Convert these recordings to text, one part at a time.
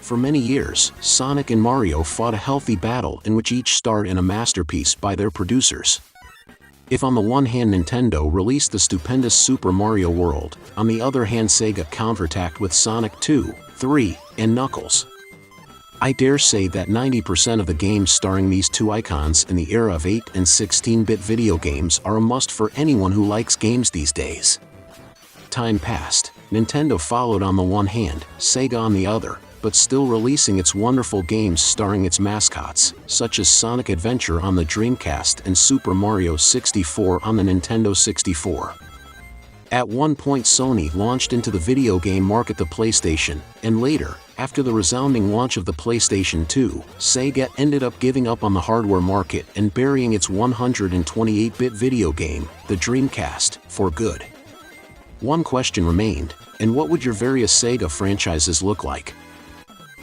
For many years, Sonic and Mario fought a healthy battle in which each starred in a masterpiece by their producers. If on the one hand Nintendo released the stupendous Super Mario World, on the other hand Sega counterattacked with Sonic 2, 3, and Knuckles. I dare say that 90% of the games starring these two icons in the era of 8 and 16-bit video games are a must for anyone who likes games these days. Time passed, Nintendo followed on the one hand, Sega on the other, but still releasing its wonderful games starring its mascots, such as Sonic Adventure on the Dreamcast and Super Mario 64 on the Nintendo 64. At one point Sony launched into the video game market the PlayStation, and later, after the resounding launch of the PlayStation 2, Sega ended up giving up on the hardware market and burying its 128-bit video game, the Dreamcast, for good. One question remained, and what would your various Sega franchises look like?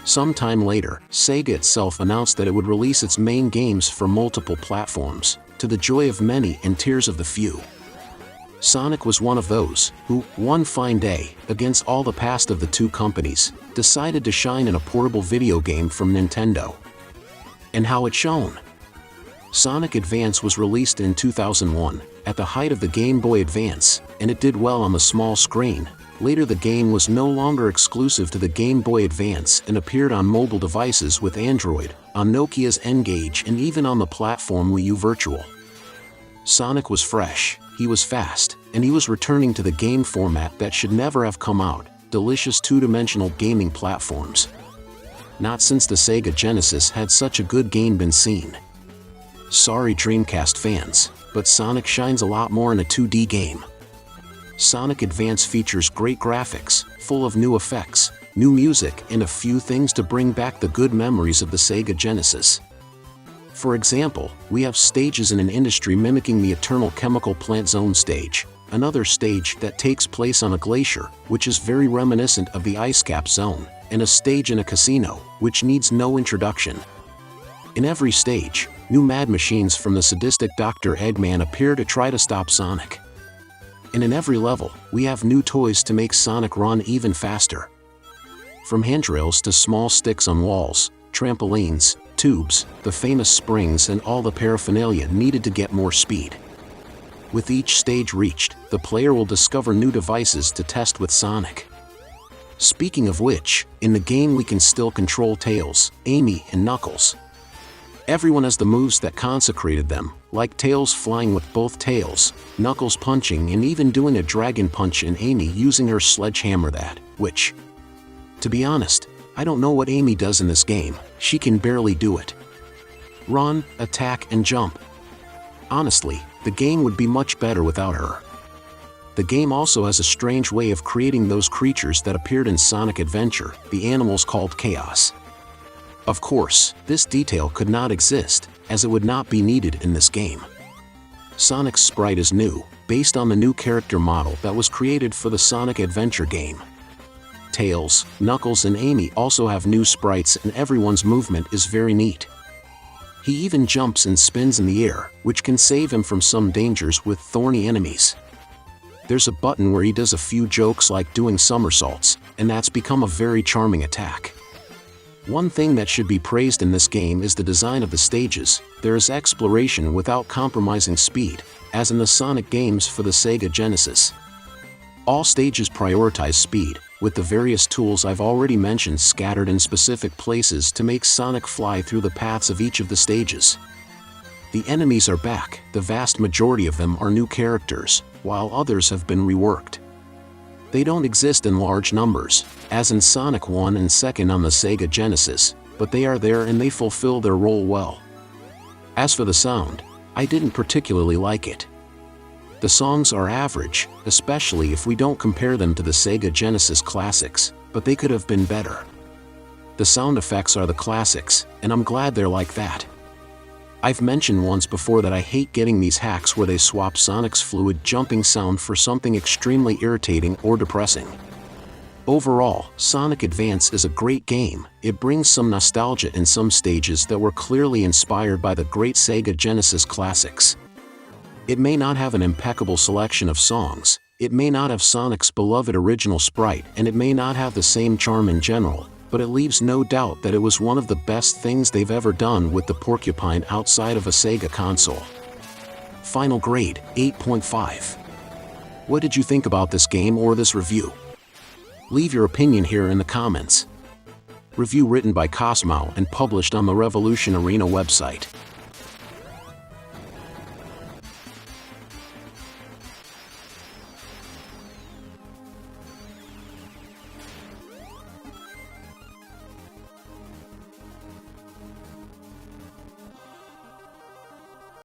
Sometime later, Sega itself announced that it would release its main games for multiple platforms, to the joy of many and tears of the few. Sonic was one of those who, one fine day, against all the past of the two companies, decided to shine in a portable video game from Nintendo. And how it shone! Sonic Advance was released in 2001, at the height of the Game Boy Advance, and it did well on the small screen. Later the game was no longer exclusive to the Game Boy Advance and appeared on mobile devices with Android, on Nokia's N-Gage and even on the platform Wii U Virtual. Sonic was fresh, he was fast, and he was returning to the game format that should never have come out, delicious two-dimensional gaming platforms. Not since the Sega Genesis had such a good game been seen. Sorry Dreamcast fans, but Sonic shines a lot more in a 2D game. Sonic Advance features great graphics, full of new effects, new music and a few things to bring back the good memories of the Sega Genesis. For example, we have stages in an industry mimicking the Eternal Chemical Plant Zone stage, another stage that takes place on a glacier, which is very reminiscent of the Ice Cap Zone, and a stage in a casino, which needs no introduction. In every stage, new mad machines from the sadistic Dr. Eggman appear to try to stop Sonic. And in every level, we have new toys to make Sonic run even faster. From handrails to small sticks on walls, trampolines, tubes, the famous springs and all the paraphernalia needed to get more speed. With each stage reached, the player will discover new devices to test with Sonic. Speaking of which, in the game we can still control Tails, Amy and Knuckles. Everyone has the moves that consecrated them, like Tails flying with both tails, Knuckles punching and even doing a dragon punch and Amy using her sledgehammer which, to be honest, I don't know what Amy does in this game, she can barely do it. Run, attack and jump. Honestly, the game would be much better without her. The game also has a strange way of creating those creatures that appeared in Sonic Adventure, the animals called Chaos. Of course, this detail could not exist, as it would not be needed in this game. Sonic's sprite is new, based on the new character model that was created for the Sonic Adventure game. Tails, Knuckles and Amy also have new sprites and everyone's movement is very neat. He even jumps and spins in the air, which can save him from some dangers with thorny enemies. There's a button where he does a few jokes like doing somersaults, and that's become a very charming attack. One thing that should be praised in this game is the design of the stages. There is exploration without compromising speed, as in the Sonic games for the Sega Genesis. All stages prioritize speed, with the various tools I've already mentioned scattered in specific places to make Sonic fly through the paths of each of the stages. The enemies are back, the vast majority of them are new characters, while others have been reworked. They don't exist in large numbers, as in Sonic 1 and 2 on the Sega Genesis, but they are there and they fulfill their role well. As for the sound, I didn't particularly like it. The songs are average, especially if we don't compare them to the Sega Genesis classics, but they could have been better. The sound effects are the classics, and I'm glad they're like that. I've mentioned once before that I hate getting these hacks where they swap Sonic's fluid jumping sound for something extremely irritating or depressing. Overall, Sonic Advance is a great game. It brings some nostalgia in some stages that were clearly inspired by the great Sega Genesis classics. It may not have an impeccable selection of songs, it may not have Sonic's beloved original sprite, and it may not have the same charm in general, but it leaves no doubt that it was one of the best things they've ever done with the Porcupine outside of a Sega console. Final grade, 8.5. What did you think about this game or this review? Leave your opinion here in the comments. Review written by Cosmo and published on the Revolution Arena website.